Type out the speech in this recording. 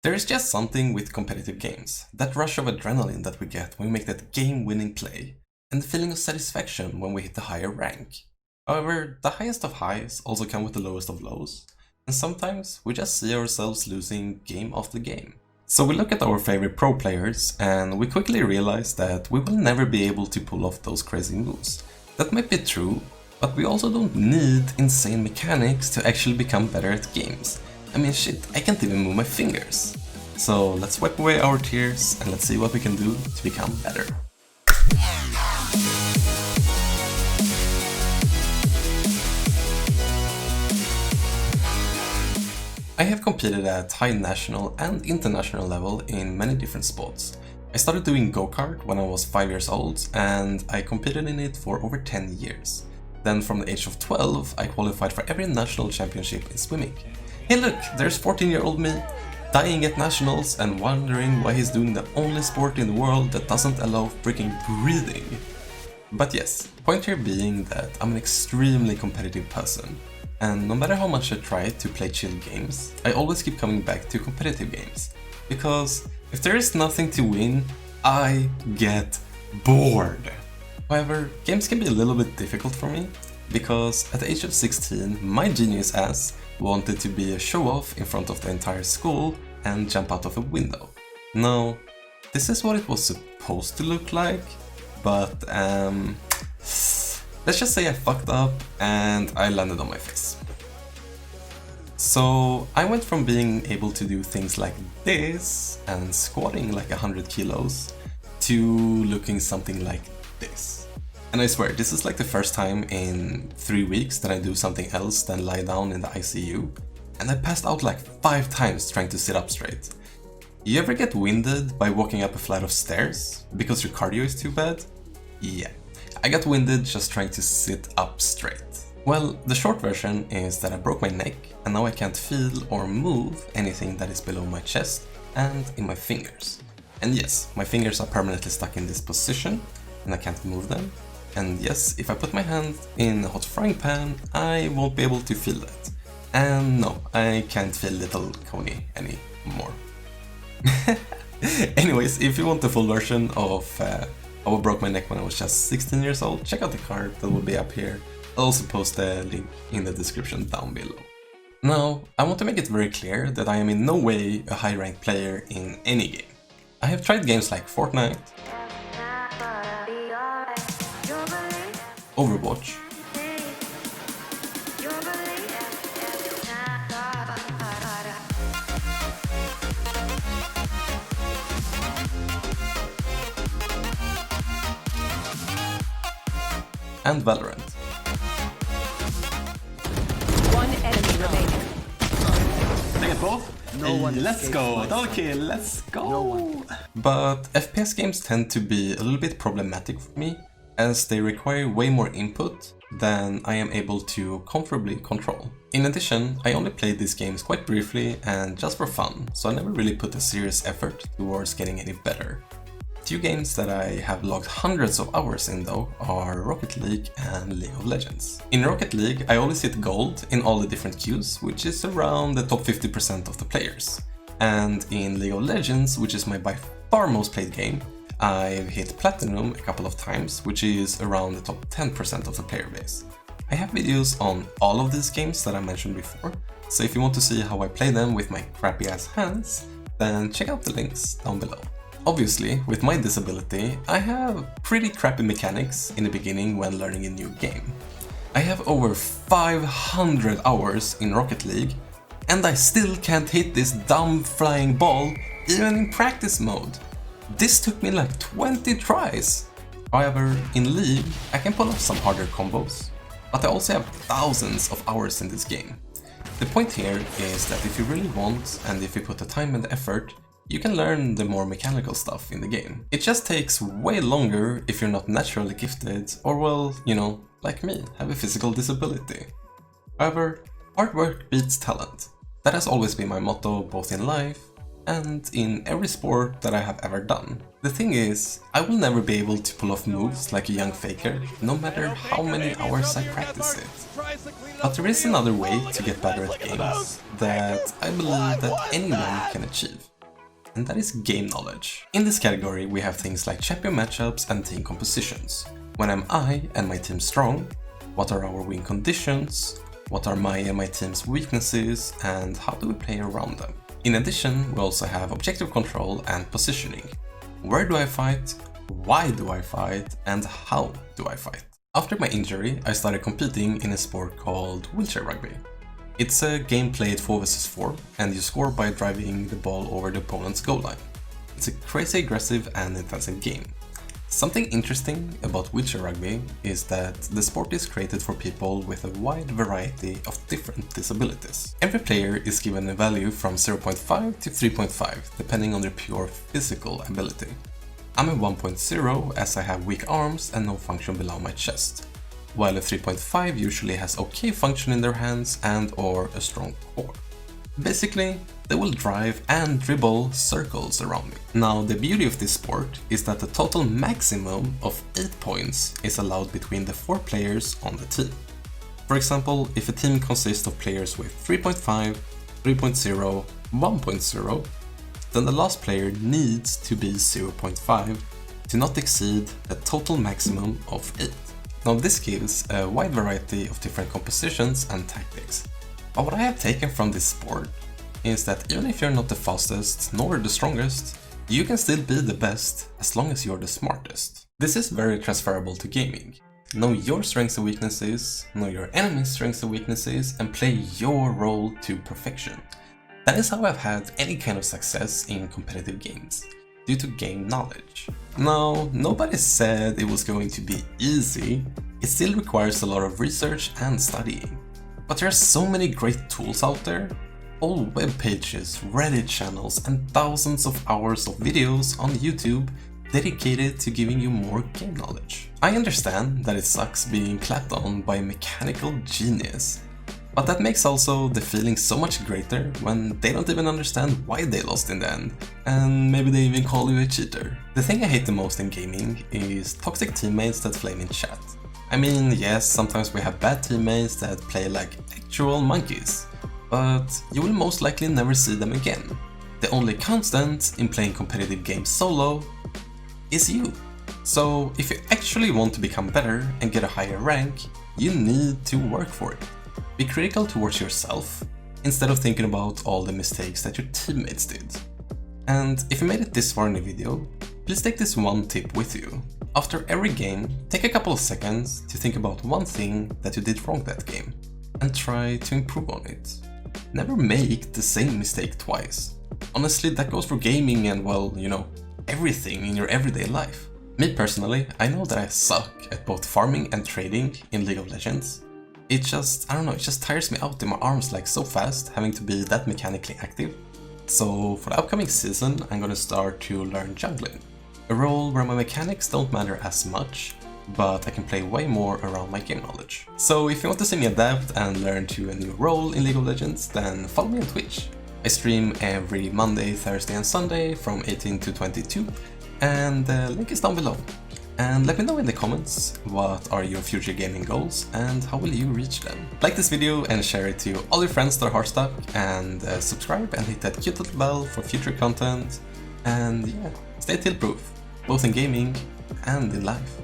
There is just something with competitive games, that rush of adrenaline that we get when we make that game-winning play, and the feeling of satisfaction when we hit the higher rank. However, the highest of highs also come with the lowest of lows, and sometimes we just see ourselves losing game after game. So we look at our favorite pro players, and we quickly realize that we will never be able to pull off those crazy moves. That might be true, but we also don't need insane mechanics to actually become better at games. I mean shit, I can't even move my fingers. So let's wipe away our tears and let's see what we can do to become better. I have competed at high national and international level in many different sports. I started doing go-kart when I was 5 years old and I competed in it for over 10 years. Then from the age of 12 I qualified for every national championship in swimming. Hey look, there's 14-year-old me dying at nationals and wondering why he's doing the only sport in the world that doesn't allow freaking breathing. But yes, point here being that I'm an extremely competitive person. And no matter how much I try to play chill games, I always keep coming back to competitive games. Because if there is nothing to win, I get bored. However, games can be a little bit difficult for me, because at the age of 16, my genius ass wanted to be a show-off in front of the entire school and jump out of a window. Now, this is what it was supposed to look like, but let's just say I fucked up and I landed on my face. So I went from being able to do things like this and squatting like 100 kilos to looking something like this. And I swear, this is like the first time in 3 weeks that I do something else than lie down in the ICU. And I passed out like 5 times trying to sit up straight. You ever get winded by walking up a flight of stairs because your cardio is too bad? Yeah, I got winded just trying to sit up straight. Well, the short version is that I broke my neck and now I can't feel or move anything that is below my chest and in my fingers. And yes, my fingers are permanently stuck in this position and I can't move them. And yes, if I put my hand in a hot frying pan, I won't be able to feel that. And no, I can't feel little Coney anymore. Anyways, if you want the full version of how I broke my neck when I was just 16 years old, check out the card that will be up here. I'll also post the link in the description down below. Now, I want to make it very clear that I am in no way a high-ranked player in any game. I have tried games like Fortnite, Overwatch, and Valorant. One enemy remaining. Take it both? No one let's go! Okay, let's go! But FPS games tend to be a little bit problematic for me, as they require way more input than I am able to comfortably control. In addition, I only played these games quite briefly and just for fun, so I never really put a serious effort towards getting any better. Two games that I have logged hundreds of hours in though are Rocket League and League of Legends. In Rocket League I always hit gold in all the different queues, which is around the top 50% of the players. And in League of Legends, which is my by far most played game, I've hit platinum a couple of times, which is around the top 10% of the player base. I have videos on all of these games that I mentioned before, so if you want to see how I play them with my crappy ass hands, then check out the links down below. Obviously, with my disability, I have pretty crappy mechanics in the beginning when learning a new game. I have over 500 hours in Rocket League, and I still can't hit this dumb flying ball even in practice mode. This took me like 20 tries. However, in League, I can pull off some harder combos, but I also have thousands of hours in this game. The point here is that if you really want, and if you put the time and the effort, you can learn the more mechanical stuff in the game. It just takes way longer if you're not naturally gifted, or well, you know, like me, have a physical disability. However, hard work beats talent. That has always been my motto both in life and in every sport that I have ever done. The thing is, I will never be able to pull off moves like a young faker, no matter how many hours I practice it. But there is another way to get better at games that I believe that anyone can achieve. and that is game knowledge. In this category we have things like champion matchups and team compositions. When am I and my team strong? What are our win conditions? What are my and my team's weaknesses, and how do we play around them? In addition, we also have objective control and positioning. Where do I fight? Why do I fight? And how do I fight? After my injury, I started competing in a sport called wheelchair rugby. It's a game played 4 vs 4, and you score by driving the ball over the opponent's goal line. It's a crazy aggressive and intensive game. Something interesting about wheelchair rugby is that the sport is created for people with a wide variety of different disabilities. Every player is given a value from 0.5 to 3.5, depending on their pure physical ability. I'm a 1.0 as I have weak arms and no function below my chest, while a 3.5 usually has okay function in their hands and or a strong core. Basically, they will drive and dribble circles around me. Now, the beauty of this sport is that the total maximum of 8 points is allowed between the 4 players on the team. For example, if a team consists of players with 3.5, 3.0, 1.0, then the last player needs to be 0.5 to not exceed the total maximum of 8. Now, this gives a wide variety of different compositions and tactics. But what I have taken from this sport is that even if you're not the fastest nor the strongest, you can still be the best as long as you're the smartest. This is very transferable to gaming. Know your strengths and weaknesses, know your enemy's strengths and weaknesses, and play your role to perfection. That is how I've had any kind of success in competitive games, due to game knowledge. Now, nobody said it was going to be easy. It still requires a lot of research and studying. But there are so many great tools out there, whole web pages, Reddit channels, and thousands of hours of videos on YouTube dedicated to giving you more game knowledge. I understand that it sucks being clapped on by a mechanical genius, but that makes also the feeling so much greater when they don't even understand why they lost in the end, and maybe they even call you a cheater. The thing I hate the most in gaming is toxic teammates that flame in chat. I mean, yes, sometimes we have bad teammates that play like actual monkeys, but you will most likely never see them again. The only constant in playing competitive games solo is you. So if you actually want to become better and get a higher rank, you need to work for it. Be critical towards yourself, instead of thinking about all the mistakes that your teammates did. And if you made it this far in the video, please take this one tip with you. After every game, take a couple of seconds to think about one thing that you did wrong that game, and try to improve on it. Never make the same mistake twice. Honestly, that goes for gaming and, well, you know, everything in your everyday life. Me personally, I know that I suck at both farming and trading in League of Legends. It just, I don't know, it just tires me out in my arms like so fast, having to be that mechanically active. So for the upcoming season, I'm gonna start to learn jungling. A role where my mechanics don't matter as much, but I can play way more around my game knowledge. So if you want to see me adapt and learn to a new role in League of Legends, then follow me on Twitch. I stream every Monday, Thursday and Sunday from 18 to 22, and the link is down below. And let me know in the comments what are your future gaming goals and how will you reach them. Like this video and share it to all your friends that are hard stuck, and subscribe and hit that cute little bell for future content. And yeah, stay tilt proof, both in gaming and in life.